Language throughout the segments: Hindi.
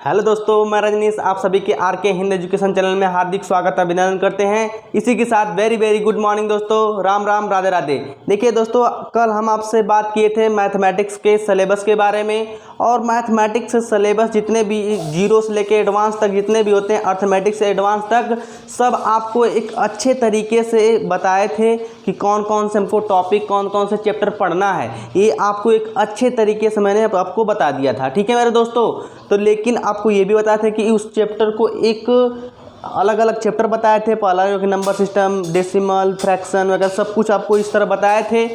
हेलो दोस्तों, मैं रजनीश आप सभी के आर के हिंद एजुकेशन चैनल में हार्दिक स्वागत अभिनंदन करते हैं। इसी के साथ वेरी गुड मॉर्निंग दोस्तों, राम राम राधे राधे। देखिए दोस्तों, कल हम आपसे बात किए थे मैथमेटिक्स के सिलेबस के बारे में, और मैथमेटिक्स सिलेबस जितने भी जीरो से लेके एडवांस तक जितने भी होते हैं, अर्थमेटिक्स से एडवांस तक, सब आपको एक अच्छे तरीके से बताए थे कि कौन कौन से हमको टॉपिक, कौन कौन से चैप्टर पढ़ना है। ये आपको एक अच्छे तरीके से मैंने आपको बता दिया था, ठीक है मेरे दोस्तों। तो लेकिन आपको ये भी बताया था कि उस चैप्टर को एक अलग अलग चैप्टर बताए थे, पहला जो कि नंबर सिस्टम, डेसिमल, फ्रैक्शन वगैरह सब कुछ आपको इस तरह बताए थे।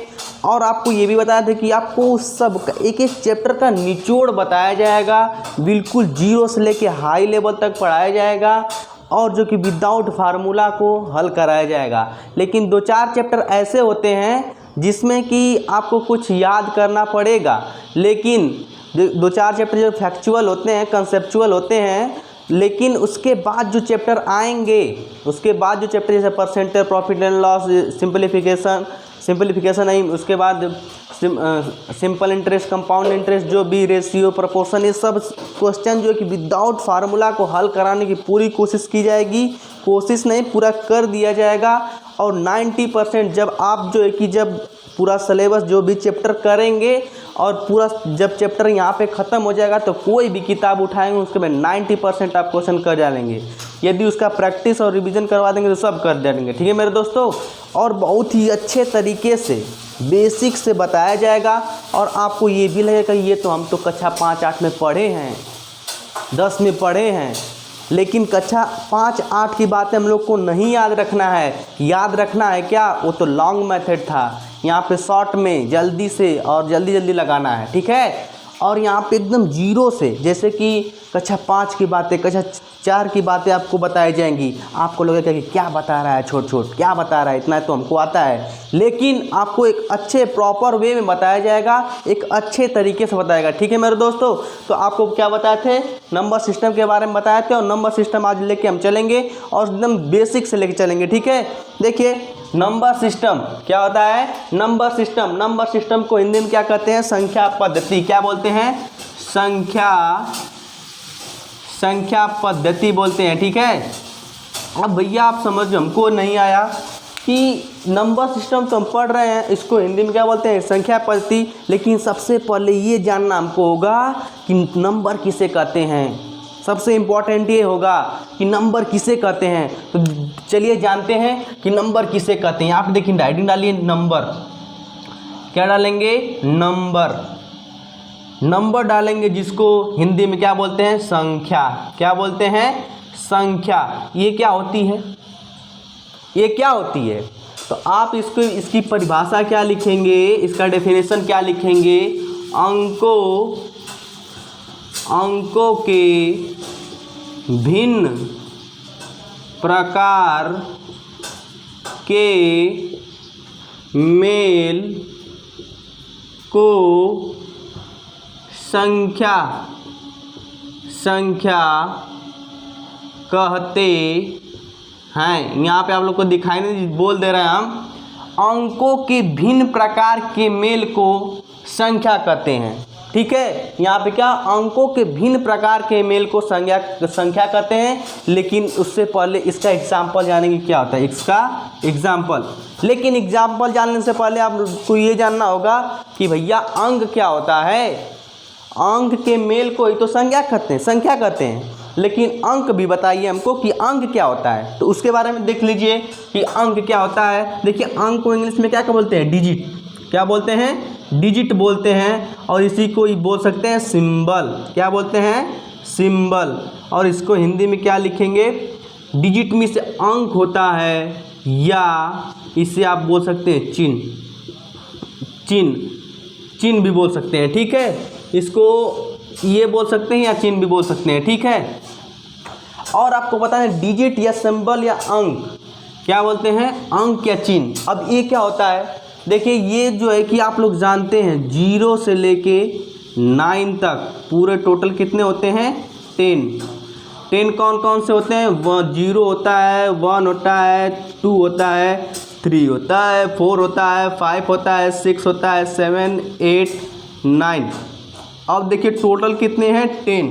और आपको ये भी बताया था कि आपको सब एक एक चैप्टर का निचोड़ बताया जाएगा, बिल्कुल जीरो से लेके हाई लेवल तक पढ़ाया जाएगा, और जो कि विदाउट फार्मूला को हल कराया जाएगा। लेकिन दो चार चैप्टर ऐसे होते हैं जिसमें कि आपको कुछ याद करना पड़ेगा, लेकिन दो चार चैप्टर जो फैक्चुअल होते हैं, कंसेप्चुअल होते हैं, लेकिन उसके बाद जो चैप्टर आएंगे, उसके बाद जो चैप्टर जैसे percentage, profit and loss, simplification नहीं, उसके बाद सिंपल इंटरेस्ट, कंपाउंड इंटरेस्ट, जो भी रेशियो, प्रोपोर्शन, ये सब क्वेश्चन जो कि विदाउट फार्मूला को हल कराने की पूरी कोशिश की जाएगी। कोशिश नहीं, पूरा कर दिया जाएगा। और 90% जब आप जो है कि जब पूरा सिलेबस जो भी चैप्टर करेंगे और पूरा जब चैप्टर यहाँ पे ख़त्म हो जाएगा, तो कोई भी किताब उठाएंगे उसके में 90% आप क्वेश्चन कर डालेंगे। यदि उसका प्रैक्टिस और रिवीजन करवा देंगे तो सब कर देंगे, ठीक है मेरे दोस्तों। और बहुत ही अच्छे तरीके से बेसिक से बताया जाएगा, और आपको ये भी लगेगा ये तो हम तो कक्षा 5-8 में पढ़े हैं, 10 में पढ़े हैं, लेकिन कक्षा 5-8 की बातें हम लोग को नहीं याद रखना है। याद रखना है क्या, वो तो लॉन्ग मेथड था। यहाँ पे शॉर्ट में जल्दी से और जल्दी लगाना है, ठीक है। और यहाँ पे एकदम जीरो से, जैसे कि कक्षा 5 की बातें, कक्षा 4 की बातें आपको बताई जाएंगी। आपको लगेगा कि क्या बता रहा है, छोट क्या बता रहा है, इतना तो हमको आता है। लेकिन आपको एक अच्छे प्रॉपर वे में बताया जाएगा, एक अच्छे तरीके से बताएगा, ठीक है मेरे दोस्तों। तो आपको क्या बताए थे, नंबर सिस्टम के बारे में बताए थे, और नंबर सिस्टम आज लेके हम चलेंगे और एकदम बेसिक से लेके चलेंगे, ठीक है। देखिए नंबर सिस्टम क्या होता है, नंबर सिस्टम को हिंदी में क्या कहते हैं, संख्या पद्धति। क्या बोलते हैं, संख्या पद्धति बोलते हैं, ठीक है। अब भैया आप समझो, हमको नहीं आया कि नंबर सिस्टम तो हम पढ़ रहे हैं, इसको हिंदी में क्या बोलते हैं, संख्या पद्धति। लेकिन सबसे पहले ये जानना हमको होगा कि नंबर किसे कहते हैं। सबसे इम्पोर्टेंट ये होगा कि नंबर किसे कहते हैं। तो चलिए जानते हैं कि नंबर किसे कहते हैं। आप देखिए, राइटिंग डालिए नंबर, क्या डालेंगे, नंबर डालेंगे, जिसको हिंदी में क्या बोलते हैं, संख्या। क्या बोलते हैं, संख्या। ये क्या होती है, तो आप इसकी परिभाषा क्या लिखेंगे, इसका डेफिनेशन क्या लिखेंगे, अंकों के भिन्न प्रकार के मेल को संख्या कहते हैं। यहाँ पे आप लोग को दिखाई नहीं, बोल दे रहे हैं हम, अंकों के भिन्न प्रकार के मेल को संख्या कहते हैं, ठीक है। यहाँ पे क्या, अंकों के भिन्न प्रकार के मेल को संख्या कहते हैं। लेकिन उससे पहले इसका एग्जाम्पल जानेंगे, क्या होता है इसका एग्जाम्पल। लेकिन एग्जाम्पल जानने से पहले आपको ये जानना होगा कि भैया अंक क्या होता है। अंक के मेल को ही तो संख्या कहते हैं, लेकिन अंक भी बताइए हमको कि अंक क्या होता है। तो उसके बारे में देख लीजिए कि अंक क्या होता है। देखिए, अंक को इंग्लिश में क्या बोलते हैं, डिजिट। क्या बोलते हैं, डिजिट बोलते हैं। और इसी को ही बोल सकते हैं सिंबल। क्या बोलते हैं, सिंबल। और इसको हिंदी में क्या लिखेंगे, डिजिट में से अंक होता है, या इसे आप बोल सकते हैं चिन्ह भी बोल सकते हैं, ठीक है। इसको ये बोल सकते हैं या चिन्ह भी बोल सकते हैं, ठीक है। और आपको पता है डिजिट या सिंबल या अंक क्या बोलते हैं, अंक या चिन्ह। अब ये क्या होता है, देखिए ये जो है कि आप लोग जानते हैं 0 से लेके 9 तक पूरे टोटल कितने होते हैं, 10 कौन कौन से होते हैं, 0 होता है, 1 होता है, 2 होता है, 3 होता है, 4 होता है, 5 होता है, 6 होता है, 7, 8, 9। अब देखिए टोटल कितने हैं, 10।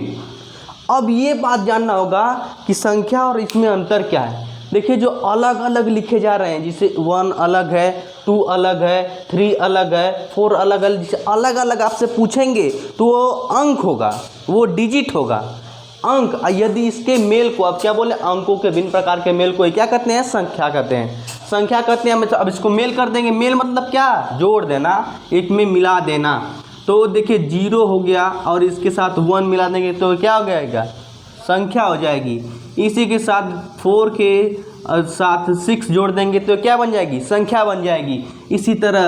अब ये बात जानना होगा कि संख्या और इसमें अंतर क्या है। देखिए जो अलग अलग लिखे जा रहे हैं, जिसे 1 अलग है, 2 अलग है, 3 अलग है, 4 अलग अलग, जिसे अलग अलग आपसे पूछेंगे तो वो अंक होगा, वो डिजिट होगा, अंक। यदि इसके मेल को, अब क्या बोले, अंकों के भिन्न प्रकार के मेल को क्या कहते हैं, संख्या कहते हैं, संख्या कहते हैं। मतलब अब इसको मेल कर देंगे, मेल मतलब क्या, जोड़ देना, एक में मिला देना। तो देखिए 0 हो गया और इसके साथ 1 मिला देंगे तो क्या हो जाएगा, संख्या हो जाएगी। इसी के साथ 4 के साथ 6 जोड़ देंगे तो क्या बन जाएगी, संख्या बन जाएगी। इसी तरह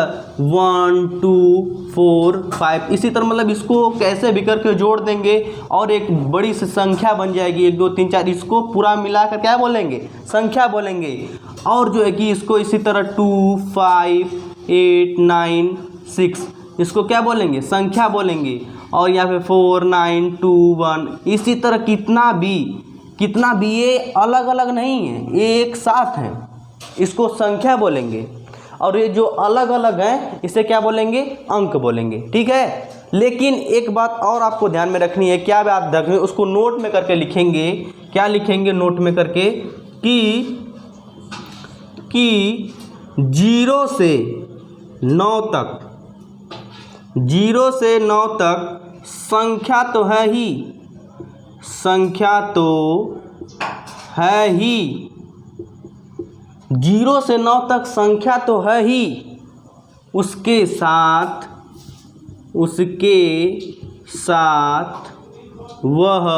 1 2 4 5, इसी तरह मतलब इसको कैसे भी करके जोड़ देंगे और एक बड़ी सी संख्या बन जाएगी, 1 2 3 4, इसको पूरा मिलाकर क्या बोलेंगे, संख्या बोलेंगे। और जो है कि इसको इसी तरह 2 5 8 9 6, इसको क्या बोलेंगे, संख्या बोलेंगे। और यहाँ पे 4 9 2 1, इसी तरह कितना भी ये अलग अलग नहीं है, ये एक साथ हैं, इसको संख्या बोलेंगे। और ये जो अलग अलग हैं इसे क्या बोलेंगे, अंक बोलेंगे। ठीक है, लेकिन एक बात और आपको ध्यान में रखनी है, क्या बात रखनी है, उसको नोट में करके लिखेंगे। क्या लिखेंगे नोट में करके, कि 0 से 9 तक, 0 से 9 तक संख्या तो है ही, संख्या तो है ही, 0 से 9 तक संख्या तो है ही, उसके साथ वह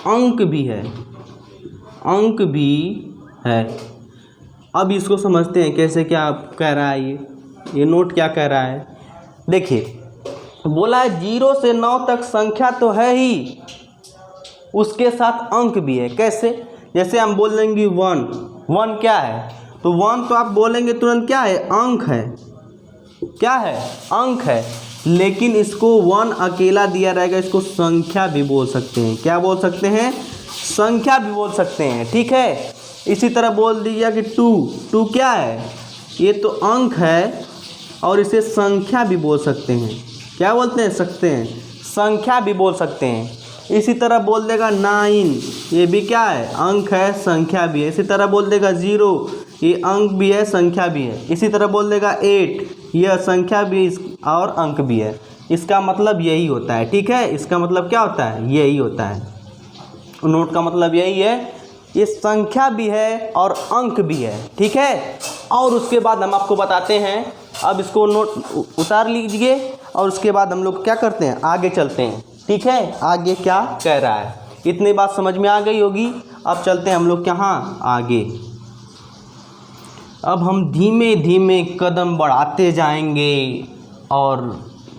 अंक भी है, अंक भी है। अब इसको समझते हैं कैसे, क्या कह रहा है ये नोट क्या कह रहा है। देखिए बोला है 0 से 9 तक संख्या तो है ही, उसके साथ अंक भी है। कैसे, जैसे हम बोल देंगे 1 क्या है, तो 1 तो आप बोलेंगे तुरंत क्या है, अंक है, क्या है, अंक है। लेकिन इसको 1 अकेला दिया रहेगा, इसको संख्या भी बोल सकते हैं। क्या बोल सकते हैं, संख्या भी बोल सकते हैं। ठीक है, इसी तरह बोल दीजिए कि 2 क्या है, ये तो अंक है और इसे संख्या भी बोल सकते हैं। क्या बोलते हैं, सकते हैं, संख्या भी बोल सकते हैं। इसी तरह बोल देगा 9, ये भी क्या है, अंक है, संख्या भी है। इसी तरह बोल देगा 0, ये अंक भी है, संख्या भी है। इसी तरह बोल देगा 8, यह संख्या भी और अंक भी है। इसका मतलब यही होता है। ठीक है, इसका मतलब क्या होता है, यही होता है। नोट का मतलब यही है, ये संख्या भी है और अंक भी है। ठीक है, और उसके बाद हम आपको बताते हैं, अब इसको नोट उतार लीजिए और उसके बाद हम लोग क्या करते हैं, आगे चलते हैं। ठीक है, आगे क्या कह रहा है, इतनी बात समझ में आ गई होगी। अब चलते हैं हम लोग कहाँ, आगे। अब हम धीमे धीमे कदम बढ़ाते जाएंगे और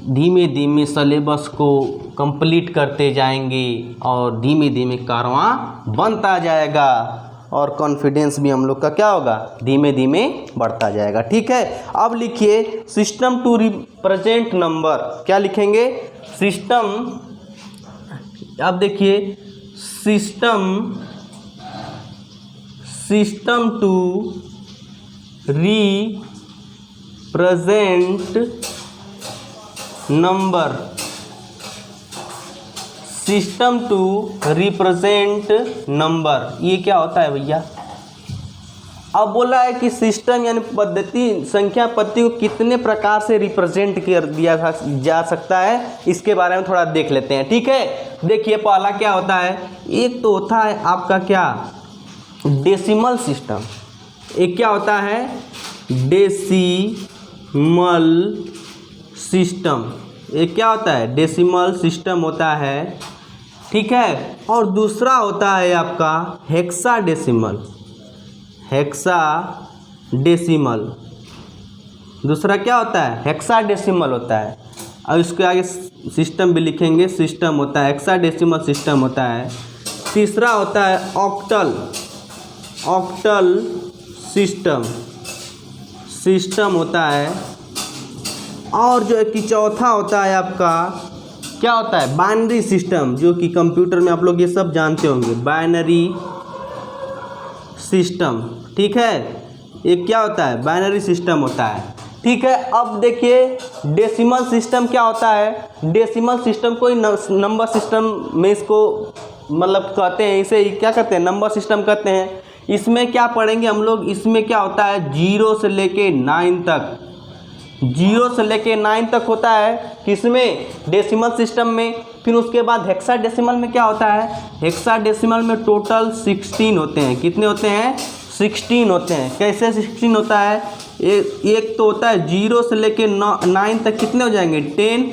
धीमे धीमे सिलेबस को कंप्लीट करते जाएंगे और धीमे धीमे कारवां बनता जाएगा और कॉन्फिडेंस भी हम लोग का क्या होगा, धीमे धीमे बढ़ता जाएगा। ठीक है, अब लिखिए सिस्टम टू रिप्रेजेंट नंबर। क्या लिखेंगे, सिस्टम, अब देखिए system to represent number, system to represent number, ये क्या होता है भैया। अब बोला है कि सिस्टम यानी पद्धति, संख्या पद्धति को कितने प्रकार से रिप्रेजेंट कर दिया जा सकता है, इसके बारे में थोड़ा देख लेते हैं। ठीक है, देखिए पहला क्या होता है, एक तो होता है आपका क्या, डेसिमल सिस्टम। एक क्या होता है, डेसिमल सिस्टम। एक क्या होता है, डेसिमल सिस्टम होता है। ठीक है, और दूसरा होता है आपका हेक्साडेसिमल, हेक्साडेसिमल। दूसरा क्या होता है, हेक्साडेसिमल होता है। और इसके आगे सिस्टम भी लिखेंगे, सिस्टम होता है, हेक्साडेसिमल सिस्टम होता है। तीसरा होता है ऑक्टल, ऑक्टल सिस्टम, सिस्टम होता है। और जो है कि चौथा होता है आपका क्या होता है, बाइनरी सिस्टम, जो कि कंप्यूटर में आप लोग ये सब जानते होंगे, बाइनरी सिस्टम। ठीक है, ये क्या होता है, बाइनरी सिस्टम होता है। ठीक है। अब देखिए डेसिमल सिस्टम क्या होता है। डेसिमल सिस्टम कोई नंबर सिस्टम में इसको मतलब कहते हैं, इसे क्या कहते हैं, नंबर सिस्टम कहते हैं। इसमें क्या पढ़ेंगे हम लोग, इसमें क्या होता है 0 से लेके 9 तक, 0 से लेके 9 तक होता है किसमें, डेसिमल सिस्टम में। फिर उसके बाद हेक्साडेसिमल में क्या होता है, हेक्साडेसिमल में टोटल 16 होते हैं। कितने होते हैं, 16 होते हैं। कैसे 16 होता है, एक तो होता है 0 से लेके 9 तक कितने हो जाएंगे, 10।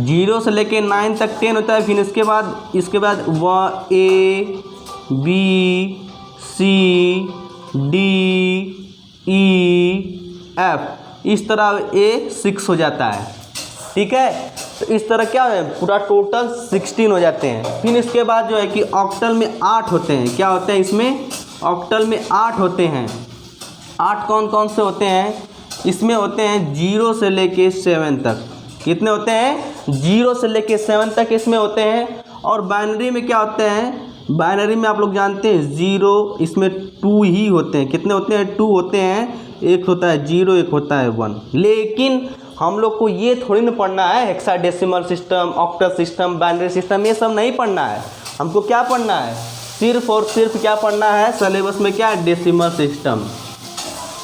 0 से लेके 9 तक 10 होता है। फिर इसके बाद A B C D E F, इस तरह A 6 हो जाता है। ठीक है, तो इस तरह क्या है, पूरा टोटल 16 हो जाते हैं। फिर इसके बाद जो है कि ऑक्टल में 8 होते हैं। क्या होते हैं इसमें, ऑक्टल में 8 होते हैं। 8 कौन कौन से होते हैं, इसमें होते हैं 0 से लेके 7 तक। कितने होते हैं, 0 से लेके 7 तक इसमें होते हैं। और बाइनरी में क्या होते हैं, बाइनरी में आप लोग जानते हैं 0, इसमें 2 ही होते हैं। कितने होते हैं, 2 होते हैं। एक होता है 0, एक होता है 1। लेकिन हम लोग को ये थोड़ी ना पढ़ना है hexadecimal system, octal system, binary system, ये सब नहीं पढ़ना है। हमको क्या पढ़ना है, सिर्फ और सिर्फ क्या पढ़ना है सिलेबस में, क्या है, डेसिमल सिस्टम।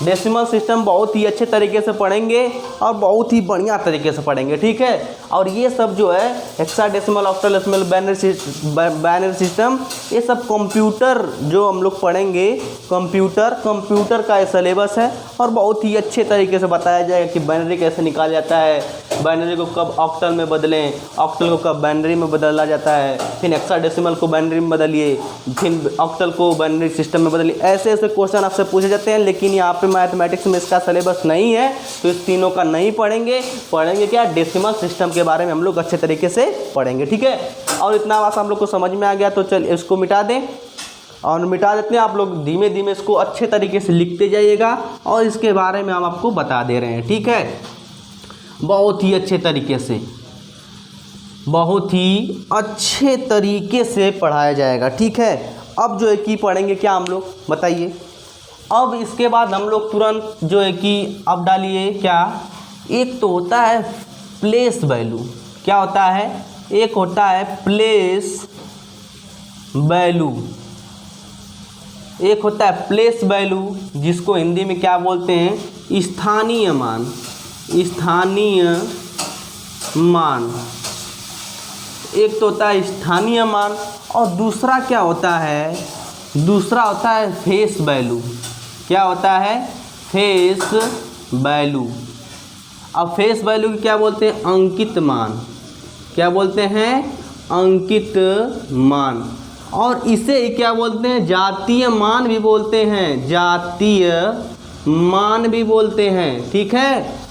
डेसिमल सिस्टम बहुत ही अच्छे तरीके से पढ़ेंगे और बहुत ही बढ़िया तरीके से पढ़ेंगे। ठीक है, और ये सब जो है हेक्साडेसिमल, ऑक्टाडेसिमल, बाइनरी सिस्टम, ये सब कंप्यूटर जो हम लोग पढ़ेंगे, कंप्यूटर का ये सिलेबस है। और बहुत ही अच्छे तरीके से बताया जाएगा कि बाइनरी कैसे निकाला जाता है, बाइनरी को कब ऑक्टल में बदलें, ऑक्टल को कब बाइनरी में बदला जाता है, फिर हेक्साडेसिमल को बाइनरी में बदलिए, फिर ऑक्टल को बाइनरी सिस्टम में बदलिए। ऐसे ऐसे क्वेश्चन आपसे पूछे जाते हैं। लेकिन यहाँ पे मैथमेटिक्स में इसका सिलेबस नहीं है, तो इस तीनों का नहीं पढ़ेंगे क्या, डेसिमल सिस्टम के बारे में हम लोग अच्छे तरीके से पढ़ेंगे। ठीक है, और इतना बात हम लोग को समझ में आ गया, तो चल इसको मिटा दें और मिटा देते हैं। आप लोग धीमे धीमे इसको अच्छे तरीके से लिखते जाइएगा और इसके बारे में हम आपको बता दे रहे हैं। ठीक है, बहुत ही अच्छे तरीके से, बहुत ही अच्छे तरीके से पढ़ाया जाएगा। ठीक है, अब जो है कि पढ़ेंगे क्या हम लोग, बताइए। अब इसके बाद हम लोग तुरंत जो है कि अब डालिए क्या, एक तो होता है प्लेस वैल्यू। क्या होता है, एक होता है प्लेस वैल्यू, एक होता है प्लेस वैल्यू, जिसको हिंदी में क्या बोलते हैं, स्थानीय मान। स्थानीय मान एक तो होता है स्थानीय मान, और दूसरा क्या होता है, दूसरा होता है फेस वैल्यू। क्या होता है, फेस वैल्यू। अब फेस वैल्यू की क्या बोलते हैं, अंकित मान। क्या बोलते हैं, अंकित मान। और इसे क्या बोलते हैं, जातीय मान भी बोलते हैं, जातीय मान भी बोलते हैं। ठीक है,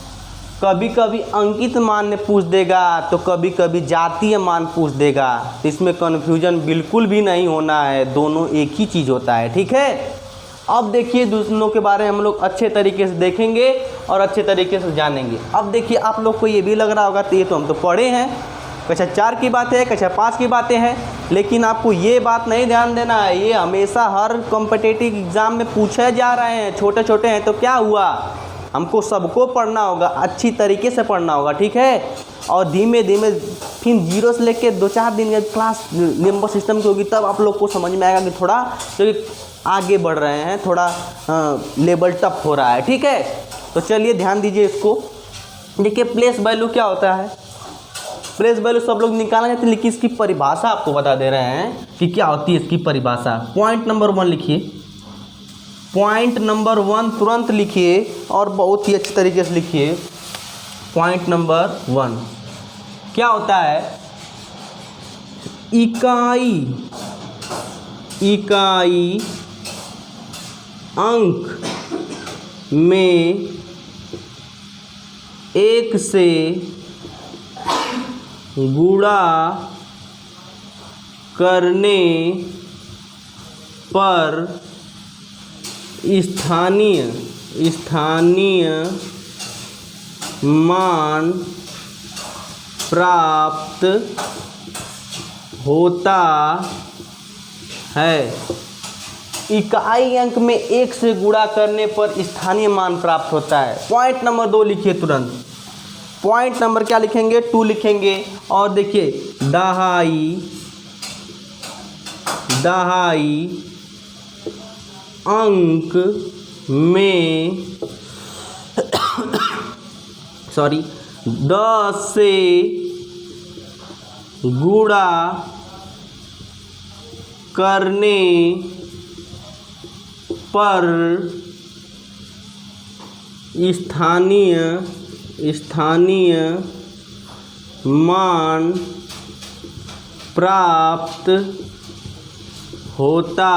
कभी कभी अंकित मान ने पूछ देगा तो कभी कभी जातीय मान पूछ देगा, तो इसमें कन्फ्यूजन बिल्कुल भी नहीं होना है, दोनों एक ही चीज़ होता है। ठीक है, अब देखिए दोनों के बारे में हम लोग अच्छे तरीके से देखेंगे और अच्छे तरीके से जानेंगे। अब देखिए आप लोग को ये भी लग रहा होगा, तो ये तो हम तो पढ़े हैं, कक्षा 4 की बातें हैं, कक्षा 5 की बातें हैं, लेकिन आपको ये बात नहीं ध्यान देना है, ये हमेशा हर कॉम्पिटिटिव एग्ज़ाम में पूछे जा रहे हैं। छोटे छोटे हैं तो क्या हुआ, हमको सबको पढ़ना होगा, अच्छी तरीके से पढ़ना होगा। ठीक है, और धीमे धीमे फिर 0 से लेके 2-4 दिन में क्लास नंबर सिस्टम की होगी, तब आप लोग को समझ में आएगा कि थोड़ा जो आगे बढ़ रहे हैं, थोड़ा लेवल टफ हो रहा है। ठीक है, तो चलिए ध्यान दीजिए इसको। देखिए प्लेस वैल्यू क्या होता है, प्लेस वैल्यू सब लोग निकालना चाहते हैं, लेकिन इसकी परिभाषा आपको बता दे रहे हैं कि क्या होती है इसकी परिभाषा। पॉइंट नंबर 1 लिखिए, पॉइंट नंबर 1 तुरंत लिखिए और बहुत ही अच्छे तरीके से लिखिए। पॉइंट नंबर 1 क्या होता है, इकाई, इकाई अंक में 1 से गुणा करने पर स्थानीय मान प्राप्त होता है। इकाई अंक में 1 से गुणा करने पर स्थानीय मान प्राप्त होता है। पॉइंट नंबर 2 लिखिए तुरंत। पॉइंट नंबर क्या लिखेंगे? 2 लिखेंगे। और देखिए दहाई अंक में 10 से गुणा करने पर स्थानीय मान प्राप्त होता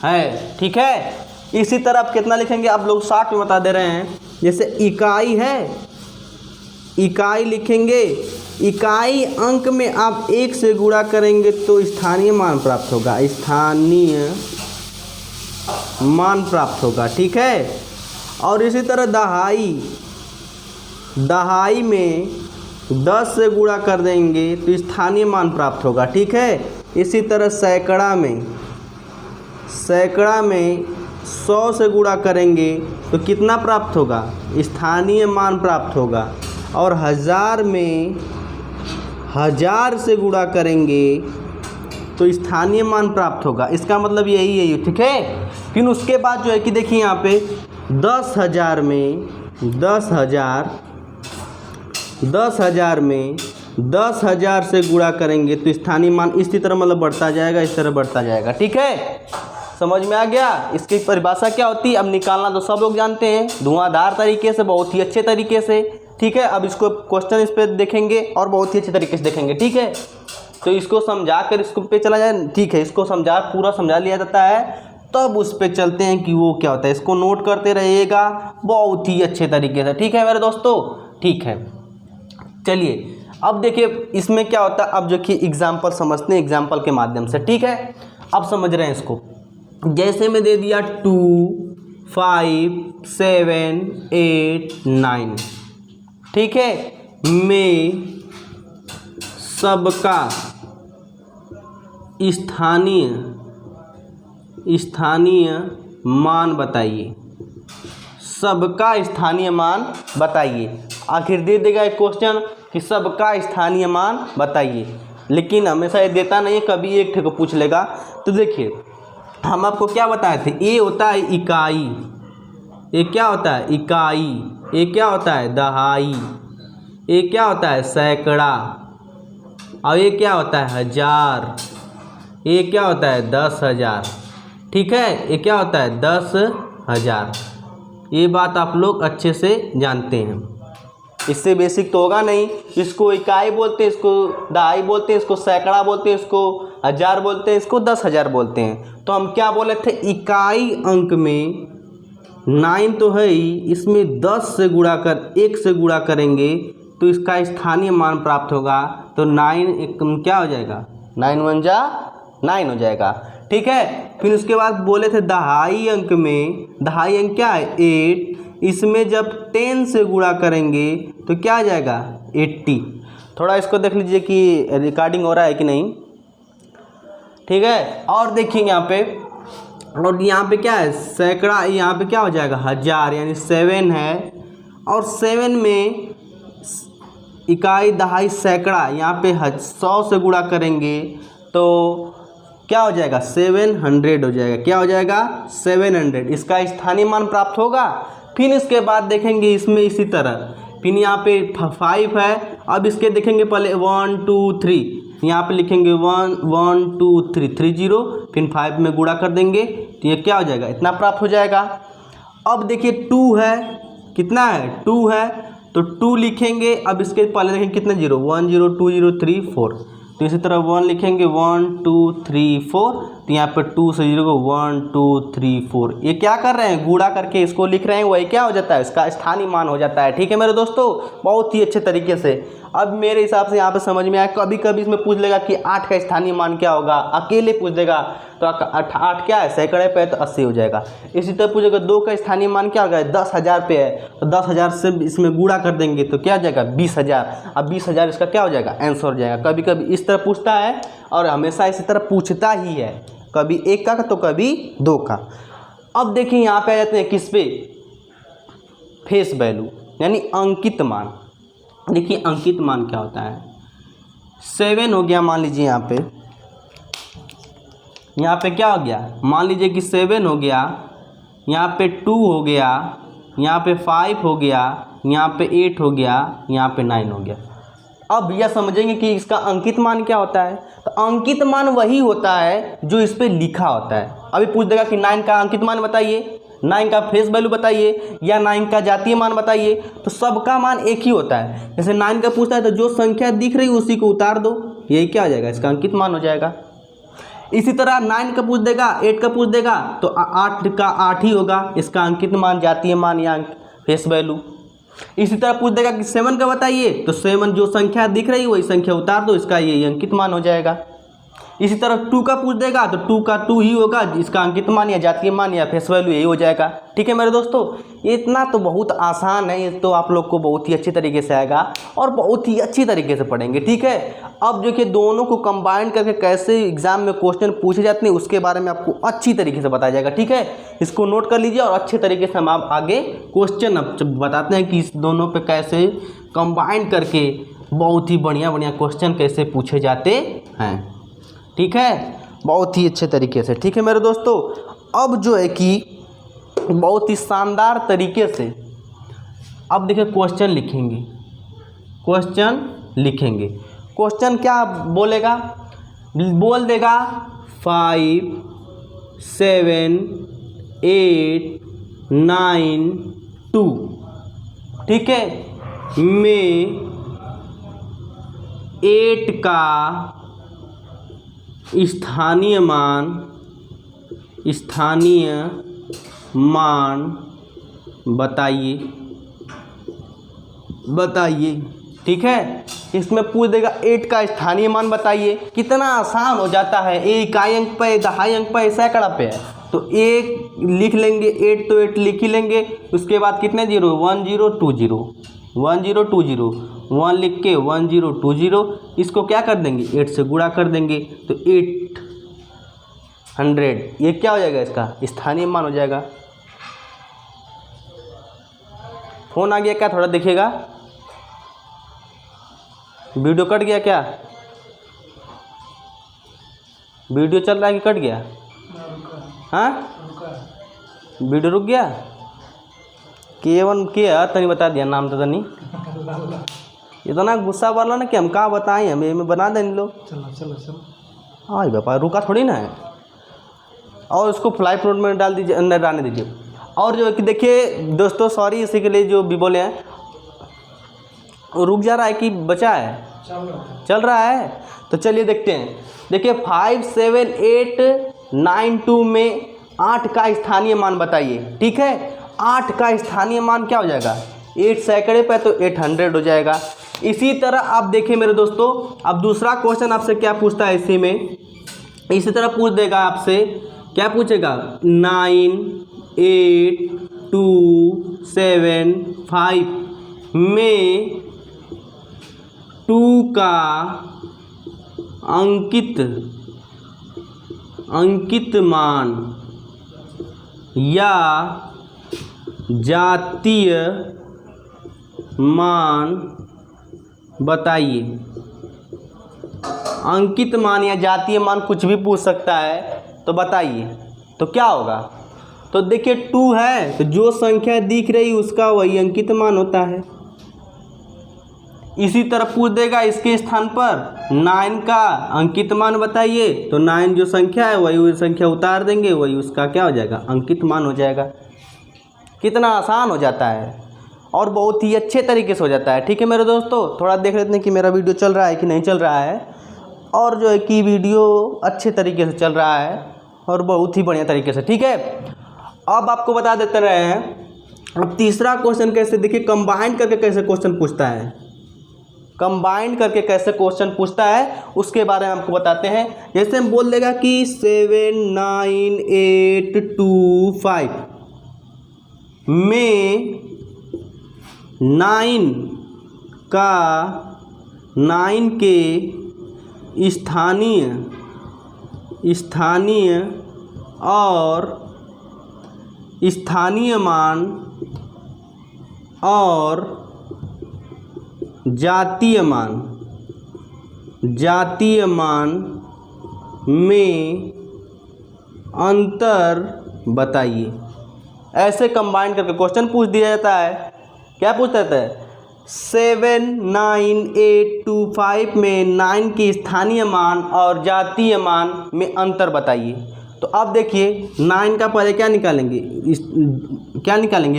है। ठीक है, इसी तरह आप कितना लिखेंगे? आप लोग 60 में बता दे रहे हैं। जैसे इकाई है, इकाई लिखेंगे, इकाई अंक में आप 1 से गुणा करेंगे तो स्थानीय मान प्राप्त होगा, स्थानीय मान प्राप्त होगा। ठीक है, और इसी तरह दहाई में 10 से गुणा कर देंगे तो स्थानीय मान प्राप्त होगा। ठीक है, इसी तरह सैकड़ा में 100 से गुणा करेंगे तो कितना प्राप्त होगा? स्थानीय मान प्राप्त होगा। और 1000 में 1000 से गुणा करेंगे तो स्थानीय मान प्राप्त होगा। इसका मतलब यही है। ठीक है, फिर उसके बाद जो है कि देखिए यहाँ पे 10,000 में 10,000 से गुणा करेंगे तो स्थानीय मान इसी तरह मतलब बढ़ता जाएगा, इस तरह बढ़ता जाएगा। ठीक है, समझ में आ गया? इसकी परिभाषा क्या होती है अब निकालना तो सब लोग जानते हैं, धुआंधार तरीके से, बहुत ही अच्छे तरीके से। ठीक है, अब इसको क्वेश्चन इस पर देखेंगे और बहुत ही अच्छे तरीके से देखेंगे। ठीक है, तो इसको समझा कर इसको पे चला जाए। ठीक है, इसको पूरा समझा लिया जाता है, तब उस पर चलते हैं कि वो क्या होता है। इसको नोट करते रहिएगा बहुत ही अच्छे तरीके से। ठीक है मेरे दोस्तों? ठीक है, चलिए अब देखिए इसमें क्या होता है। अब जो कि एग्जाम्पल समझते हैं, एग्जाम्पल के माध्यम से। ठीक है, अब समझ रहे हैं इसको। जैसे मैं दे दिया 2, 5, 7, 8, 9। ठीक है, में सबका स्थानीय मान बताइए। सबका स्थानीय मान बताइए। आखिर दे देगा एक क्वेश्चन कि सबका स्थानीय मान बताइए, लेकिन हमेशा ये देता नहीं है, कभी एक ठे को पूछ लेगा। तो देखिए हम आपको क्या बताए थे, ये होता है इकाई, ये क्या होता है इकाई, ये क्या होता है दहाई, ये क्या होता है सैकड़ा, और ये क्या होता है 1000, ये क्या होता है 10,000। ठीक है, ये क्या होता है 10,000। ये बात आप लोग अच्छे से जानते हैं, इससे बेसिक तो होगा नहीं। इसको इकाई बोलते हैं, इसको दहाई बोलते हैं, इसको सैकड़ा बोलते हैं, इसको 1000 बोलते हैं, इसको 10,000 बोलते हैं। तो हम क्या बोले थे, इकाई अंक में 9 तो है ही, इसमें 10 से गुणा कर 1 से गुणा करेंगे तो इसका स्थानीय मान प्राप्त होगा। तो 9 क्या हो जाएगा, 9 1 जा 9 हो जाएगा। ठीक है, फिर उसके बाद बोले थे दहाई अंक में, दहाई अंक क्या है 8, इसमें जब 10 से गुणा करेंगे तो क्या आ जाएगा 80। थोड़ा इसको देख लीजिए कि रिकॉर्डिंग हो रहा है कि नहीं। ठीक है, और देखिए यहाँ पे, और यहाँ पे क्या है सैकड़ा, यहाँ पे क्या हो जाएगा 1000, यानी 7 है, और 7 में इकाई दहाई सैकड़ा, यहाँ पे 100 से गुणा करेंगे तो क्या हो जाएगा 700 हो जाएगा। क्या हो जाएगा 700, इसका स्थानीय मान प्राप्त होगा। फिर इसके बाद देखेंगे इसमें इसी तरह, फिर यहाँ पे 5 है, अब इसके देखेंगे पहले 1 2 3, यहाँ पे लिखेंगे 1 1 2 3 30, फिर 5 में गुणा कर देंगे तो ये क्या हो जाएगा इतना प्राप्त हो जाएगा। अब देखिए 2 है, कितना है 2 है, तो 2 लिखेंगे। अब इसके पहले देखेंगे कितने 0, 1 0 2 0 3 4, तो इसी तरह 1 लिखेंगे 1 2 3 4, तो यहाँ पर 2 से 0 को 1 2 3 4, ये क्या कर रहे हैं गुणा करके इसको लिख रहे हैं, वही क्या हो जाता है इसका स्थानीय मान हो जाता है। ठीक है मेरे दोस्तों, बहुत ही अच्छे तरीके से। अब मेरे हिसाब से यहाँ पे समझ में आया। कभी कभी इसमें पूछ लेगा कि 8 का स्थानीय मान क्या होगा, अकेले पूछ देगा तो 8 क्या है सैकड़े पे, तो 80 हो जाएगा। इसी तरह पूछेगा 2 का स्थानीय मान क्या होगा 10,000 पे है, तो 10,000 से इसमें गुणा कर देंगे तो क्या हो जाएगा 20,000। अब 20,000 इसका क्या हो जाएगा आंसर हो जाएगा। कभी कभी इस तरह पूछता है और हमेशा इसी तरह पूछता ही है। कभी 1 का तो कभी 2 का। अब देखिए यहाँ पे आ जाते हैं किस पे, फेस वैल्यू यानी अंकित मान। देखिए अंकित मान क्या होता है, 7 हो गया मान लीजिए, यहाँ पे क्या हो गया, मान लीजिए कि 7 हो गया, यहाँ पे 2 हो गया, यहाँ पे 5 हो गया, यहाँ पे 8 हो गया, यहाँ पे 9 हो गया। अब यह समझेंगे कि इसका अंकित मान क्या होता है। तो अंकित मान वही होता है जो इस पे लिखा होता है। अभी पूछ देगा कि 9 का अंकित मान बताइए, 9 का फेस वैल्यू बताइए, या 9 का जातीय मान बताइए, तो सबका मान एक ही होता है। जैसे 9 का पूछता है तो जो संख्या दिख रही है उसी को उतार दो, यही क्या हो जाएगा, इसका अंकित मान हो जाएगा। इसी तरह 9 का पूछ देगा, 8 का पूछ देगा तो 8 का 8 ही होगा इसका अंकित मान, जातीय मान या फेस वैल्यू। इसी तरह पूछ देगा कि 7 का बताइए, तो 7 जो संख्या दिख रही है वही संख्या उतार दो, इसका यही अंकित मान हो जाएगा। इसी तरह 2 का पूछ देगा तो 2 का 2 ही होगा, इसका अंकित मान या जातीय मान या फेस वैल्यू यही हो जाएगा। ठीक है मेरे दोस्तों, ये इतना तो बहुत आसान है, ये तो आप लोग को बहुत ही अच्छी तरीके से आएगा और बहुत ही अच्छी तरीके से पढ़ेंगे। ठीक है, अब जो कि दोनों को कंबाइन करके कैसे एग्जाम में क्वेश्चन पूछे जाते हैं उसके बारे में आपको अच्छी तरीके से बताया जाएगा। ठीक है, इसको नोट कर लीजिए और अच्छे तरीके से हम आप आगे क्वेश्चन अब बताते हैं कि इस दोनों पे कैसे कंबाइन करके बहुत ही बढ़िया बढ़िया क्वेश्चन कैसे पूछे जाते हैं। ठीक है, बहुत ही अच्छे तरीके से। ठीक है मेरे दोस्तों, अब जो है कि बहुत ही शानदार तरीके से अब देखिए क्वेश्चन लिखेंगे। क्वेश्चन क्या बोलेगा, बोल देगा 5 7 8 9 2। ठीक है, में 8 का स्थानीय मान बताइए। ठीक है, इसमें पूछ देगा 8 का स्थानीय मान बताइए। कितना आसान हो जाता है, ए इकाई अंक पे, दहाई अंक पे, सैकड़ा पे है तो 1 लिख लेंगे, 8 तो 8 लिख ही लेंगे। उसके बाद कितने जीरो, 1 0 2 0, 1 0 2 0, 1 लिख के 1 0 2 0, इसको क्या कर देंगे, 8 से गुणा कर देंगे तो 800, ये क्या हो जाएगा, इसका स्थानीय मान हो जाएगा। फोन आ गया क्या, थोड़ा देखिएगा, वीडियो कट गया क्या, वीडियो चल रहा है कि कट गया, हाँ वीडियो रुक गया, केवन क्या तनी बता दिया नाम तो तनी, इतना गुस्सा वाला ना कि हम कहाँ बताएं, हमें बना दें लोग। चलो हाँ बापा, रुका थोड़ी ना है। और उसको फ्लाइट मोड में डाल दीजिए, अंदर डालने दीजिए। और जो कि देखिए दोस्तों, सॉरी इसी के लिए जो भी बोले हैं, रुक जा रहा है कि बचा है, चल रहा है। तो चलिए देखते हैं। देखिए 5 7 8 9 2 में 8 का स्थानीय मान बताइए। ठीक है, 8 का स्थानीय मान क्या हो जाएगा, 8 सैकड़े पे तो 800 हो जाएगा। इसी तरह आप देखिए मेरे दोस्तों, अब दूसरा क्वेश्चन आपसे क्या पूछता है, इसी में इसी तरह पूछ देगा आपसे, क्या पूछेगा, 9 8 2 7 5 में 2 का अंकित मान या जातीय मान बताइए। अंकित मान या जातीय मान कुछ भी पूछ सकता है, तो बताइए तो क्या होगा। तो देखिए 2 है तो जो संख्या दिख रही उसका वही अंकित मान होता है। इसी तरह पूछ देगा इसके स्थान पर 9 का अंकित मान बताइए, तो 9 जो संख्या है वही संख्या उतार देंगे, वही उसका क्या हो जाएगा, अंकित मान हो जाएगा। कितना आसान हो जाता है और बहुत ही अच्छे तरीके से हो जाता है। ठीक है मेरे दोस्तों, थोड़ा देख लेते हैं कि मेरा वीडियो चल रहा है कि नहीं चल रहा है, और जो है कि वीडियो अच्छे तरीके से चल रहा है और बहुत ही बढ़िया तरीके से। ठीक है, अब आपको बता देते रहे हैं। अब तीसरा क्वेश्चन कैसे, देखिए कंबाइन करके कैसे क्वेश्चन पूछता है, कंबाइन करके कैसे क्वेश्चन पूछता है उसके बारे में आपको बताते हैं। जैसे हम बोल देगा कि 7 9 8 2 5 में 9 के स्थानीय स्थानीय और स्थानीय मान और जातीय मान में अंतर बताइए। ऐसे कंबाइन करके क्वेश्चन पूछ दिया जाता है। क्या पूछता है? 7, 9, 8, 2, 5 में 9 की स्थानीय मान और जातीय मान में अंतर बताइए। तो अब देखिए 9 का पहले क्या निकालेंगे?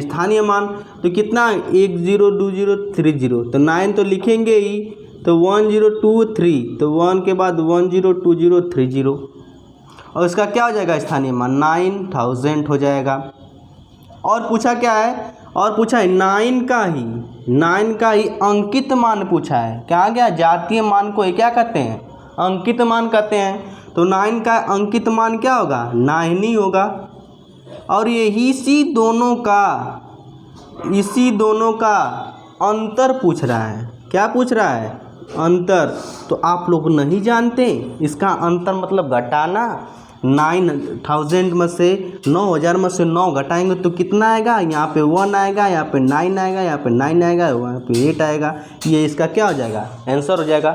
स्थानीय मान। तो कितना? 1 0 2 0 3 0। तो 9 तो लिखेंगे ही, तो 1 0 2 3, तो 1 के बाद 1 0 2 0 3 0, और इसका क्या हो जाएगा? स्थानीय मान 9000 हो जाएगा। और पूछा क्या है? और पूछा है 9 का ही अंकित मान पूछा है। क्या आ गया? जातीय मान को क्या कहते हैं? अंकित मान कहते हैं। तो 9 का अंकित मान क्या होगा? 9 ही होगा। और ये इसी दोनों का अंतर पूछ रहा है। क्या पूछ रहा है? अंतर। तो आप लोग नहीं जानते इसका अंतर मतलब घटाना। 9000 में से 9000 में से 9 घटाएंगे तो कितना आएगा? यहाँ पे 1 आएगा, यहाँ पे 9 आएगा, यहाँ पे 9 आएगा, यहाँ पे 8 आएगा। ये इसका क्या हो जाएगा? आंसर हो जाएगा।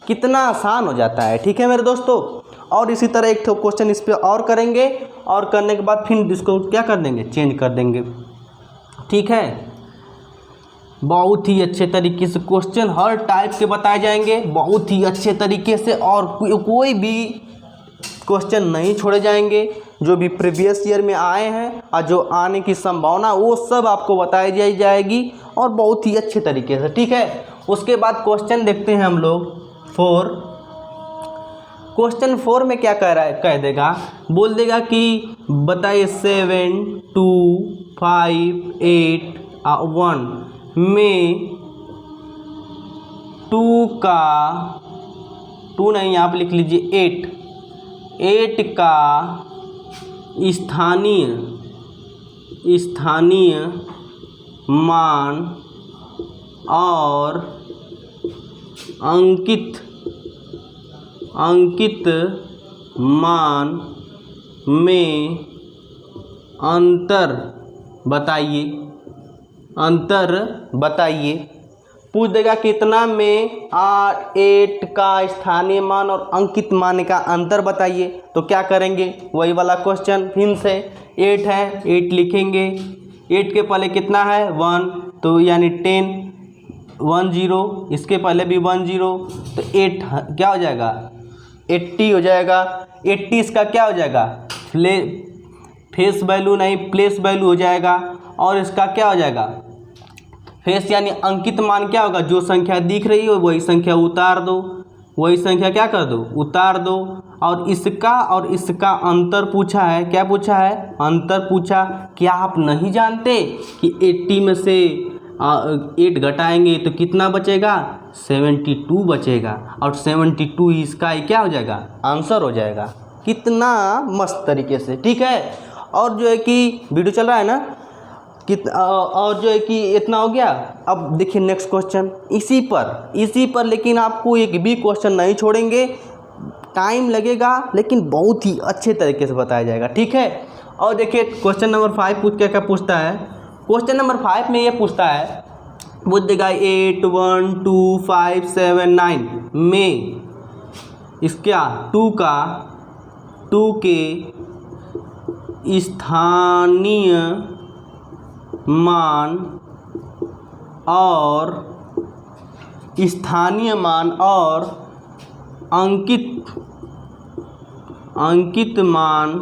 कितना आसान हो जाता है। ठीक है मेरे दोस्तों। और इसी तरह एक क्वेश्चन इस पे और करेंगे, और करने के बाद फिर इसको क्या कर देंगे? चेंज कर देंगे। ठीक है। बहुत ही अच्छे तरीके से क्वेश्चन हर टाइप के बताए जाएंगे, बहुत ही अच्छे तरीके से, और कोई भी क्वेश्चन नहीं छोड़े जाएंगे। जो भी प्रीवियस ईयर में आए हैं और जो आने की संभावना, वो सब आपको बताई जाएगी, और बहुत ही अच्छे तरीके से। ठीक है। उसके बाद क्वेश्चन देखते हैं हम लोग 4। क्वेश्चन 4 में क्या कह देगा? बोल देगा कि बताइए 7 2 5 8 1 में 2 नहीं, आप लिख लीजिए 8 का स्थानीय मान और अंकित मान में अंतर बताइए। पूछ देगा कितना में 8 का स्थानीय मान और अंकित मान का अंतर बताइए। तो क्या करेंगे? वही वाला क्वेश्चन फिर से। 8 है, 8 लिखेंगे। 8 के पहले कितना है? 1, तो यानी 10, 1 0, इसके पहले भी 1 0, तो 8 क्या हो जाएगा? 80 हो जाएगा। 80 इसका क्या हो जाएगा? फेस वैल्यू नहीं, प्लेस वैल्यू हो जाएगा। और इसका क्या हो जाएगा? फेस यानी अंकित मान क्या होगा? जो संख्या दिख रही हो वही संख्या उतार दो, वही संख्या क्या कर दो? उतार दो। और इसका अंतर पूछा है। क्या पूछा है? अंतर पूछा। क्या आप नहीं जानते कि 80 में से 8 घटाएंगे तो कितना बचेगा? 72 बचेगा। और 72 इसका क्या हो जाएगा? आंसर हो जाएगा। कितना मस्त तरीके से। ठीक है। और जो है कि वीडियो चल रहा है ना, और जो है कि इतना हो गया। अब देखिए नेक्स्ट क्वेश्चन इसी पर, लेकिन आपको एक भी क्वेश्चन नहीं छोड़ेंगे। टाइम लगेगा लेकिन बहुत ही अच्छे तरीके से बताया जाएगा। ठीक है। और देखिए क्वेश्चन नंबर 5 क्या पूछता है? क्वेश्चन नंबर 5 में ये पूछता है, पूछ देगा 8 1 2 5 7 9 में इसका 2 के स्थानीय मान और अंकित मान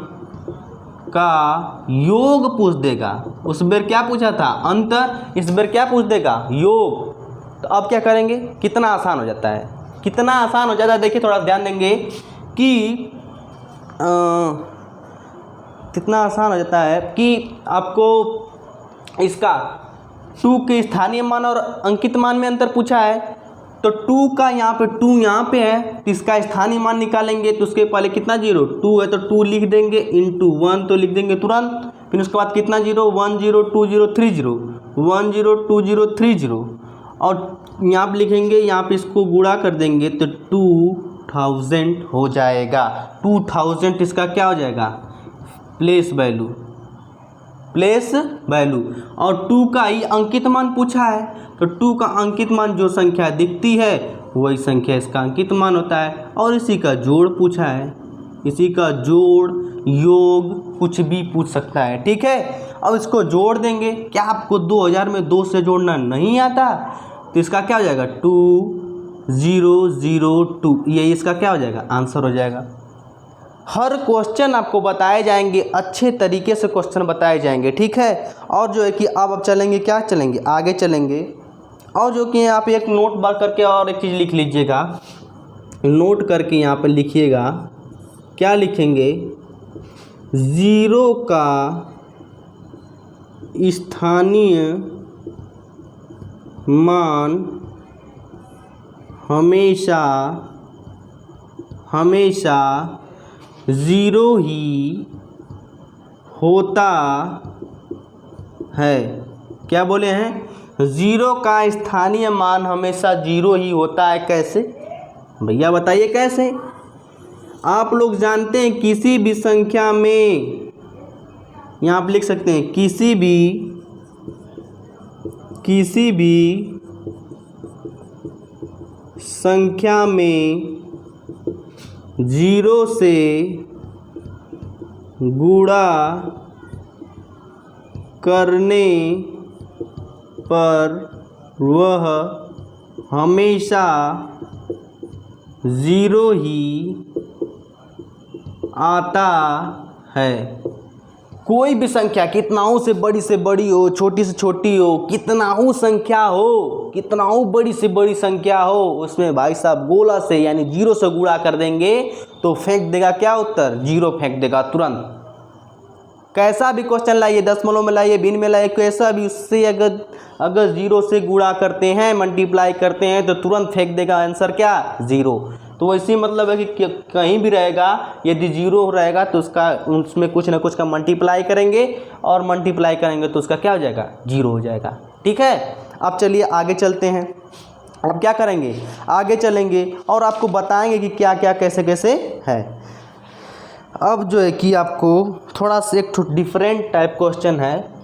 का योग पूछ देगा। उस बार क्या पूछा था? अंतर। इस बार क्या पूछ देगा? योग। तो अब क्या करेंगे? कितना आसान हो जाता है, कितना आसान हो जाता है। देखिए थोड़ा ध्यान देंगे कि कितना आसान हो जाता है कि आपको इसका 2 के स्थानीय मान और अंकित मान में अंतर पूछा है। तो 2 का यहाँ पे है, तो इसका स्थानीय मान निकालेंगे। तो उसके पहले कितना 0? 2 है तो 2 लिख देंगे, इंटू 1 तो लिख देंगे तुरंत। फिर उसके बाद कितना 0? 1 0 2 0 3 0, 1 0 2 0 3 0। और यहाँ पे लिखेंगे, यहाँ पे इसको गुणा कर देंगे तो 2000 हो जाएगा। 2000 इसका क्या हो जाएगा, प्लेस वैल्यू, प्लेस वैल्यू। और 2 का ही अंकित मान पूछा है, तो 2 का अंकित मान जो संख्या दिखती है वही संख्या इसका अंकित मान होता है। और इसी का जोड़ पूछा है, इसी का जोड़, योग, कुछ भी पूछ सकता है, ठीक है। अब इसको जोड़ देंगे। क्या आपको 2000 में 2 से जोड़ना नहीं आता, तो इसका क्या हो जाएगा 2002, ये इसका क्या हो जाएगा, आंसर हो जाएगा। हर क्वेश्चन आपको बताए जाएंगे, अच्छे तरीके से क्वेश्चन बताए जाएंगे, ठीक है। और जो है कि अब चलेंगे, क्या चलेंगे, आगे चलेंगे। और जो कि आप एक नोट बार करके और एक चीज़ लिख लीजिएगा, नोट करके यहाँ पर लिखिएगा, क्या लिखेंगे, 0 का स्थानीय मान हमेशा 0 ही होता है। क्या बोले हैं, 0 का स्थानीय मान हमेशा 0 ही होता है। कैसे भैया बताइए कैसे। आप लोग जानते हैं किसी भी संख्या में, यहाँ आप लिख सकते हैं किसी भी संख्या में 0 से गुणा करने पर वह हमेशा 0 ही आता है। कोई भी संख्या कितनाऊ से बड़ी हो, छोटी से छोटी हो, कितनाऊ संख्या हो, कितनाऊ बड़ी से बड़ी संख्या हो, उसमें भाई साहब गोला से यानी 0 से गुणा कर देंगे तो फेंक देगा क्या उत्तर, 0 फेंक देगा तुरंत। कैसा भी क्वेश्चन लाइए, दशमलव में लाइए, भिन्न में लाइए, कैसा भी, उससे अगर 0 से गुणा करते हैं, मल्टीप्लाई करते हैं, तो तुरंत फेंक देगा आंसर क्या, 0। तो इसी मतलब है कि कहीं भी रहेगा, यदि 0 रहेगा तो उसमें कुछ ना कुछ का मल्टीप्लाई करेंगे, और मल्टीप्लाई करेंगे तो उसका क्या हो जाएगा, 0 हो जाएगा, ठीक है। अब चलिए आगे चलते हैं। अब क्या करेंगे, आगे चलेंगे और आपको बताएंगे कि क्या क्या कैसे कैसे है। अब जो है कि आपको थोड़ा सा एक डिफरेंट टाइप क्वेश्चन है,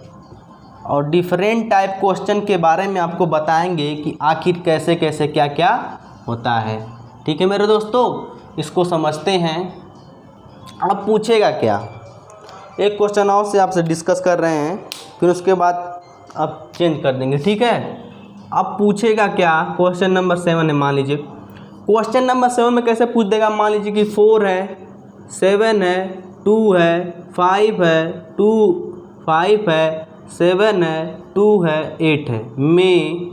और डिफरेंट टाइप क्वेश्चन के बारे में आपको बताएंगे कि आखिर कैसे कैसे क्या क्या होता है, ठीक है मेरे दोस्तों। इसको समझते हैं। अब पूछेगा क्या, एक क्वेश्चन और से आपसे डिस्कस कर रहे हैं, फिर उसके बाद अब चेंज कर देंगे, ठीक है। अब पूछेगा क्या, क्वेश्चन नंबर 7 है, मान लीजिए क्वेश्चन नंबर 7 में कैसे पूछ देगा, मान लीजिए कि 4 है, 7 है, 2 है, 5 है, 5 है, 7 है, 2 है, 8 है, में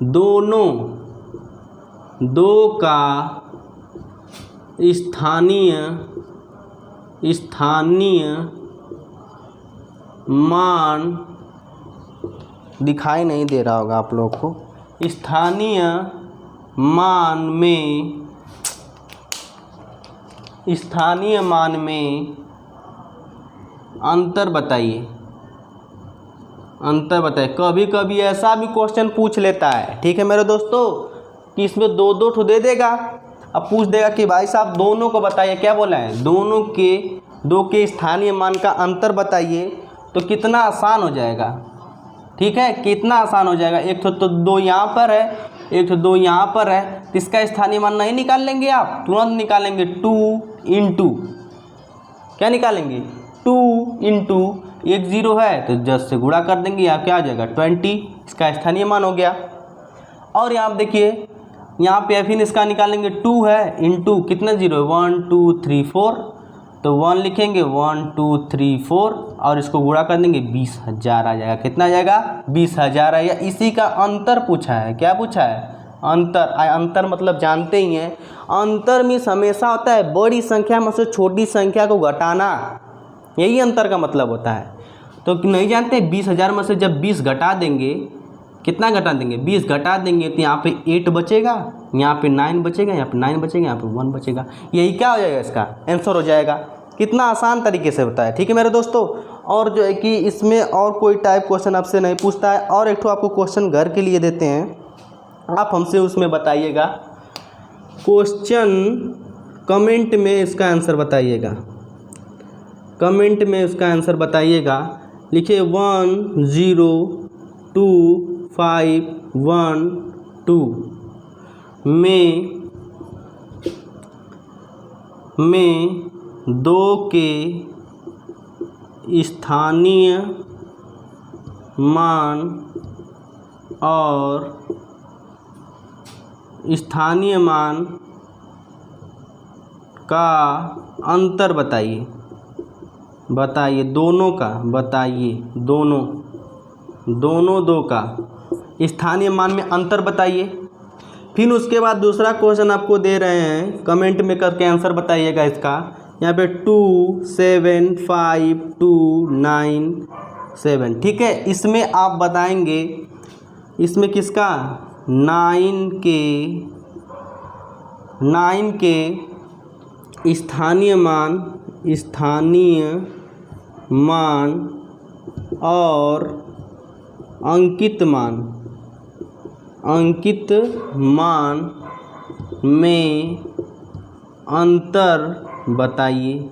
दोनों का स्थानीय मान, दिखाई नहीं दे रहा होगा आप लोग को, स्थानीय मान में अंतर बताइए। कभी कभी ऐसा भी क्वेश्चन पूछ लेता है, ठीक है मेरे दोस्तों, कि इसमें 2-2 ठो दे देगा। अब पूछ देगा कि भाई साहब दोनों को बताइए, क्या बोला है, दो के स्थानीय मान का अंतर बताइए। तो कितना आसान हो जाएगा, ठीक है, कितना आसान हो जाएगा। एक तो 2 यहाँ पर है, एक तो 2 यहाँ पर है, तो इसका स्थानीय मान नहीं निकाल लेंगे आप, तुरंत निकालेंगे 2 इंटू, क्या निकालेंगे, 2 इंटू, एक 0 है तो 10 से गुणा कर देंगे, यहाँ क्या आ जाएगा 20, इसका स्थानीय मान हो गया। और यहाँ देखिए, यहाँ पे फिर इसका निकालेंगे, 2 है इंटू कितना 0, 1 2 3 4, तो 1 लिखेंगे, 1 2 3 4, और इसको गुणा कर देंगे, 20,000 आ जाएगा। कितना आ जाएगा, 20,000 आएगा। इसी का अंतर पूछा है, क्या पूछा है, अंतर मतलब जानते ही हैं, अंतर मीन्स हमेशा होता है बड़ी संख्या में से छोटी संख्या को घटाना, यही अंतर का मतलब होता है। तो नहीं जानते, 20,000 में से जब 20 घटा देंगे, कितना घटा देंगे, 20 घटा देंगे, तो यहाँ पे 8 बचेगा, यहाँ पे 9 बचेगा, यहाँ पे 9 बचेगा, यहाँ पे 1 बचेगा। यही क्या हो जाएगा, इसका आंसर हो जाएगा। कितना आसान तरीके से होता है, ठीक है मेरे दोस्तों। और जो है कि इसमें और कोई टाइप क्वेश्चन आपसे नहीं पूछता है। और एक तो आपको क्वेश्चन घर के लिए देते हैं। आप हमसे उसमें बताइएगा, क्वेश्चन कमेंट में इसका आंसर बताइएगा, कमेंट में उसका आंसर बताइएगा। लिखिए 102512 में 2 के स्थानीय मान और स्थानीय मान का अंतर बताइए, बताइए दोनों का, बताइए दोनों 2 का स्थानीय मान में अंतर बताइए। फिर उसके बाद दूसरा क्वेश्चन आपको दे रहे हैं, कमेंट में करके आंसर बताइएगा इसका। यहाँ पे 275297, ठीक है। इसमें आप बताएंगे, इसमें किसका 9 के स्थानीय मान और अंकित मान में अंतर बताइए,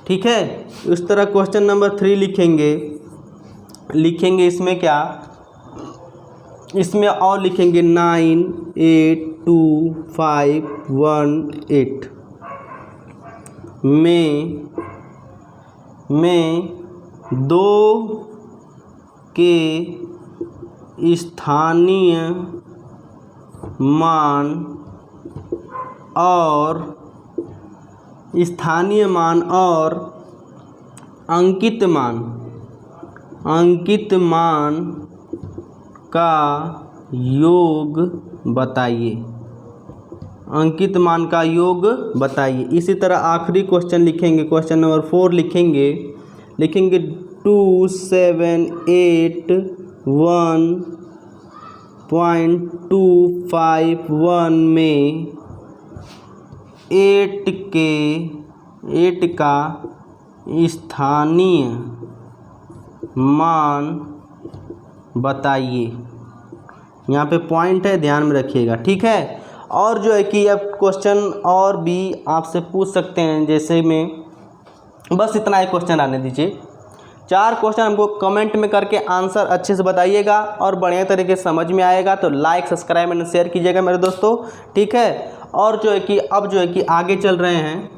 ठीक है। इस तरह क्वेश्चन नंबर 3 लिखेंगे इसमें क्या, इसमें और लिखेंगे 982518 में 2 के स्थानीय मान और अंकित मान का योग बताइए, अंकित मान का योग बताइए। इसी तरह आखिरी क्वेश्चन लिखेंगे, क्वेश्चन नंबर 4 लिखेंगे 2781.251 में 8 का स्थानीय मान बताइए। यहाँ पे पॉइंट है, ध्यान में रखिएगा, ठीक है। और जो है कि अब क्वेश्चन और भी आपसे पूछ सकते हैं, जैसे में बस इतना ही क्वेश्चन आने दीजिए। 4 क्वेश्चन हमको कमेंट में करके आंसर अच्छे से बताइएगा और बढ़िया तरीके से समझ में आएगा तो लाइक, सब्सक्राइब एंड शेयर कीजिएगा मेरे दोस्तों, ठीक है। और जो है कि अब जो है कि आगे चल रहे हैं,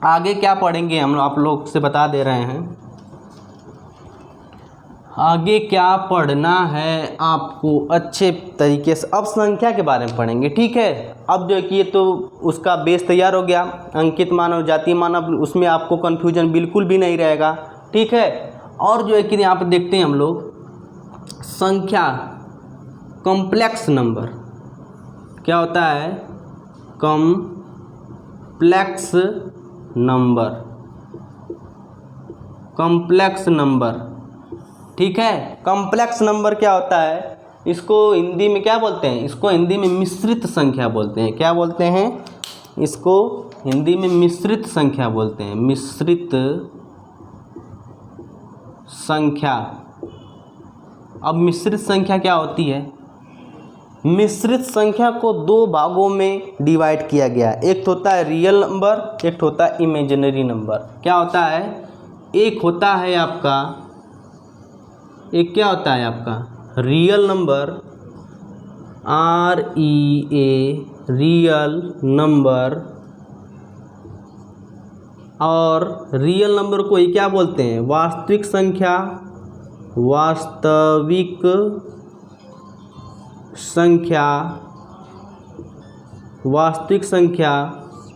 आगे क्या पढ़ेंगे हम आप लोग से बता दे रहे हैं। आगे क्या पढ़ना है आपको अच्छे तरीके से, अब संख्या के बारे में पढ़ेंगे, ठीक है। अब जो है कि ये तो उसका बेस तैयार हो गया, अंकित मान और जातीय मान, अब उसमें आपको कन्फ्यूजन बिल्कुल भी नहीं रहेगा, ठीक है। और जो है कि यहाँ पे देखते हैं हम लोग संख्या, कॉम्प्लेक्स नंबर क्या होता है, कॉम्प्लेक्स नंबर, ठीक है। कॉम्प्लेक्स नंबर क्या होता है, इसको हिंदी में क्या बोलते हैं, इसको हिंदी में मिश्रित संख्या बोलते हैं। क्या बोलते हैं, इसको हिंदी में मिश्रित संख्या बोलते हैं, मिश्रित संख्या। अब मिश्रित संख्या क्या होती है, मिश्रित संख्या को 2 भागों में डिवाइड किया गया, एक होता है रियल नंबर, एक होता है इमेजिनरी नंबर। क्या होता है, एक होता है आपका, एक क्या होता है आपका real number, REA real number, और रियल नंबर को ये क्या बोलते हैं, वास्तविक संख्या, वास्तविक संख्या।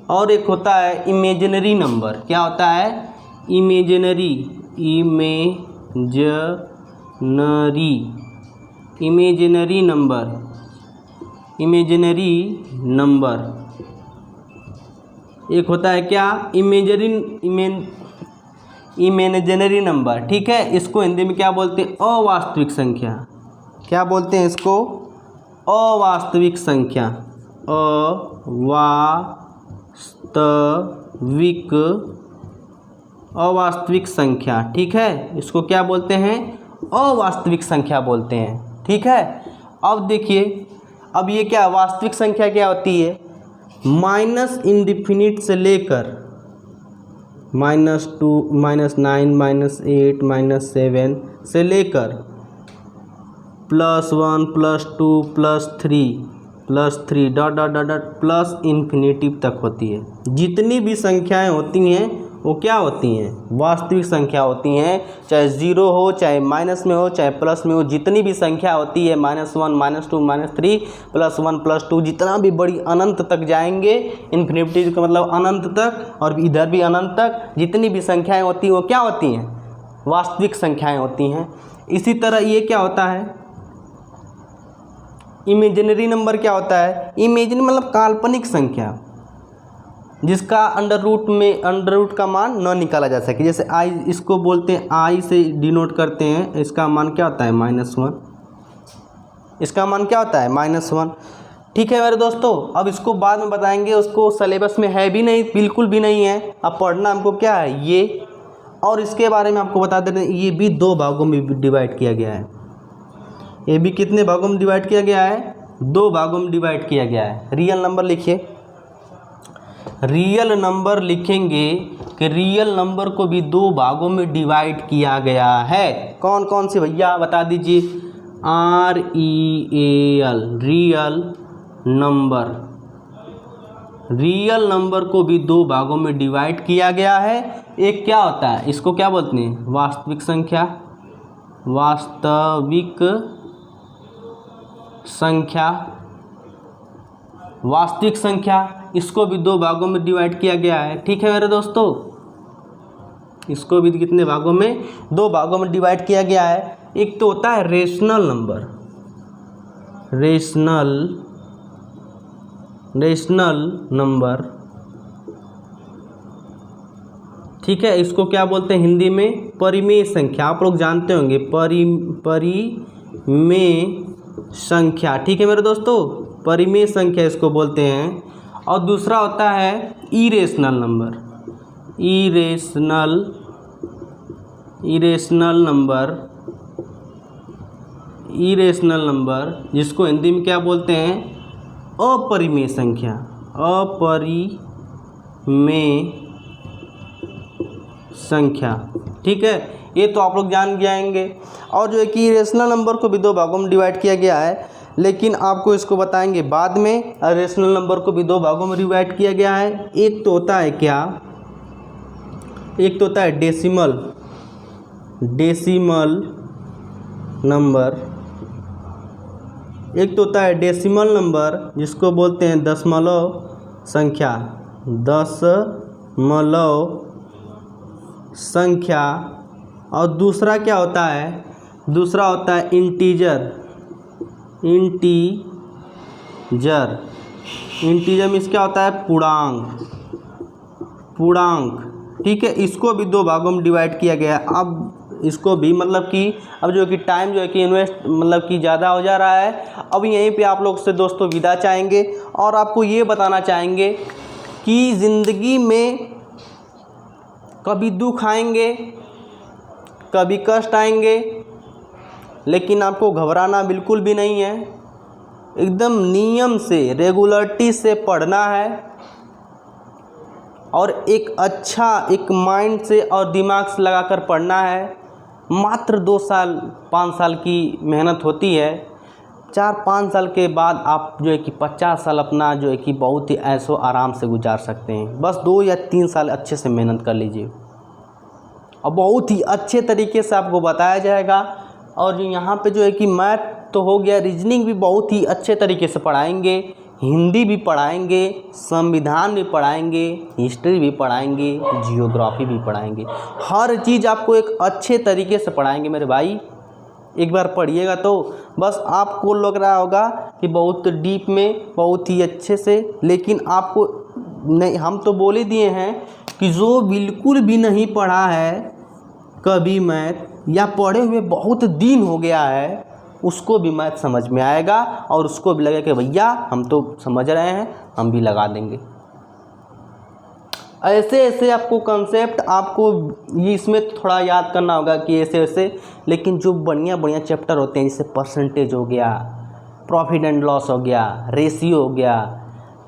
और एक होता है इमेजिनरी नंबर। क्या होता है, इमेजिनरी नंबर। एक होता है क्या, इमेजिनरी नंबर, ठीक है। इसको हिंदी में क्या बोलते हैं, अवास्तविक संख्या। क्या बोलते हैं इसको, अवास्तविक संख्या, अवास्तविक संख्या, ठीक है। इसको क्या बोलते हैं, अवास्तविक संख्या बोलते हैं, ठीक है। अब देखिए अब ये क्या वास्तविक संख्या क्या होती है, माइनस इनडिफिनिट से लेकर -2 -9 -8 -7 से लेकर +1 +2 +3 dot dot dot dot plus infinitive तक होती है। जितनी भी संख्याएं होती हैं वो क्या होती हैं, वास्तविक संख्या होती हैं, चाहे ज़ीरो हो, चाहे माइनस में हो, चाहे प्लस में हो। जितनी भी संख्या होती है -1 -2 -3 +1 +2 जितना भी बड़ी अनंत तक जाएंगे, इन्फिनिटी का मतलब अनंत तक, और इधर भी अनंत तक, जितनी भी संख्याएं होती हैं वो क्या होती हैं, वास्तविक संख्याएं होती हैं। इसी तरह ये क्या होता है, इमेजिनरी नंबर क्या होता है, इमेजिनरी मतलब काल्पनिक संख्या जिसका अंडर रूट का मान न निकाला जा सके। जैसे आई, इसको बोलते हैं आई से डिनोट करते हैं, इसका मान क्या होता है -1, इसका मान क्या होता है -1। ठीक है मेरे दोस्तों, अब इसको बाद में बताएंगे, उसको सिलेबस में है भी नहीं, बिल्कुल भी नहीं है। अब पढ़ना हमको क्या है ये, और इसके बारे में आपको बता देते हैं ये भी 2 भागों में डिवाइड किया गया है। ये भी कितने भागों में डिवाइड किया गया है, 2 भागों में डिवाइड किया गया है। रियल नंबर लिखिए, रियल नंबर लिखेंगे कि रियल नंबर को भी 2 भागों में डिवाइड किया गया है। कौन कौन से भैया बता दीजिए, REAL real number, real number को भी 2 भागों में डिवाइड किया गया है। एक क्या होता है, इसको क्या बोलते हैं, वास्तविक संख्या, वास्तविक संख्या, वास्तविक संख्या, इसको भी 2 भागों में डिवाइड किया गया है। ठीक है मेरे दोस्तों, इसको भी कितने भागों में, 2 भागों में डिवाइड किया गया है। एक तो होता है रेशनल नंबर, रेशनल नंबर, ठीक है, इसको क्या बोलते हैं हिंदी में, परिमेय संख्या। आप लोग जानते होंगे परिमेय संख्या। ठीक है मेरे दोस्तों, परिमेय संख्या इसको बोलते हैं। और दूसरा होता है इरेशनल नंबर, इरेशनल नंबर जिसको हिंदी में क्या बोलते हैं, अपरिमेय संख्या, अपरिमेय संख्या। ठीक है, ये तो आप लोग जान जाएंगे। और जो है कि रेशनल नंबर को भी 2 भागों में डिवाइड किया गया है, लेकिन आपको इसको बताएंगे बाद में। रेशनल नंबर को भी 2 भागों में डिवाइड किया गया है। एक तो होता है क्या, एक तो होता है डेसिमल नंबर, एक तो होता है डेसिमल नंबर जिसको बोलते हैं दशमलव संख्या, दशमलव संख्या। और दूसरा क्या होता है, दूसरा होता है इंटीजर मीन्स क्या होता है, पूर्णांक। ठीक है, इसको भी 2 भागों में डिवाइड किया गया है। अब इसको भी मतलब कि अब जो कि टाइम जो है कि इन्वेस्ट मतलब कि ज़्यादा हो जा रहा है। अब यहीं पे आप लोग से दोस्तों विदा चाहेंगे और आपको ये बताना चाहेंगे कि ज़िंदगी में कभी दुख आएंगे, कभी कष्ट आएंगे, लेकिन आपको घबराना बिल्कुल भी नहीं है। एकदम नियम से, रेगुलरिटी से पढ़ना है और एक अच्छा एक माइंड से और दिमाग से लगाकर पढ़ना है। मात्र 2 साल 5 साल की मेहनत होती है। 4-5 साल के बाद आप जो है कि 50 साल अपना जो है कि बहुत ही ऐशो आराम से गुजार सकते हैं। बस 2 या 3 साल अच्छे से मेहनत कर लीजिए और बहुत ही अच्छे तरीके से आपको बताया जाएगा। और जो यहाँ पे जो है कि मैथ तो हो गया, रीजनिंग भी बहुत ही अच्छे तरीके से पढ़ाएंगे, हिंदी भी पढ़ाएंगे, संविधान भी पढ़ाएंगे, हिस्ट्री भी पढ़ाएंगे, जियोग्राफी भी पढ़ाएंगे। हर चीज़ आपको एक अच्छे तरीके से पढ़ाएंगे मेरे भाई। एक बार पढ़िएगा तो बस आपको लग रहा होगा कि बहुत डीप में, बहुत ही अच्छे से, लेकिन आपको नहीं, हम तो बोल ही दिए हैं कि जो बिल्कुल भी नहीं पढ़ा है कभी मैथ या पढ़े हुए बहुत दिन हो गया है, उसको भी मैथ समझ में आएगा और उसको भी लगेगा कि भैया हम तो समझ रहे हैं, हम भी लगा देंगे। ऐसे ऐसे आपको कंसेप्ट आपको ये इसमें थोड़ा याद करना होगा कि ऐसे ऐसे, लेकिन जो बढ़िया बढ़िया चैप्टर होते हैं जैसे परसेंटेज हो गया, प्रॉफिट एंड लॉस हो गया, रेशियो हो गया,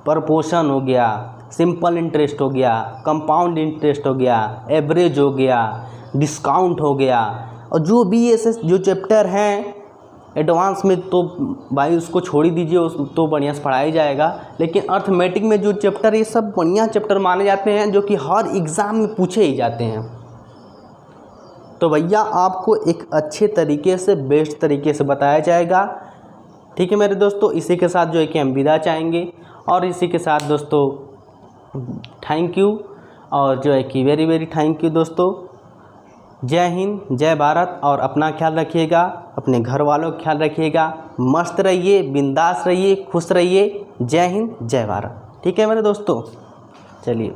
प्रपोर्शन हो गया, सिंपल इंटरेस्ट हो गया, कंपाउंड इंटरेस्ट हो गया, एवरेज हो गया, डिस्काउंट हो गया। और जो भी ऐसे जो चैप्टर हैं एडवांस में तो भाई उसको छोड़ ही दीजिए, उस तो बढ़िया से पढ़ाया जाएगा। लेकिन अर्थमेटिक में जो चैप्टर ये सब बढ़िया चैप्टर माने जाते हैं जो कि हर एग्ज़ाम में पूछे ही जाते हैं। तो भैया आपको एक अच्छे तरीके से बेस्ट तरीके से बताया जाएगा। ठीक है मेरे दोस्तों, इसी के साथ जो है कि हम विदा चाहेंगे। और इसी के साथ दोस्तों थैंक यू, और जो है कि वेरी वेरी थैंक यू दोस्तों। जय हिंद, जय भारत। और अपना ख्याल रखिएगा, अपने घर वालों का ख्याल रखिएगा। मस्त रहिए, बिंदास रहिए, खुश रहिए। जय हिंद, जय भारत। ठीक है मेरे दोस्तों, चलिए।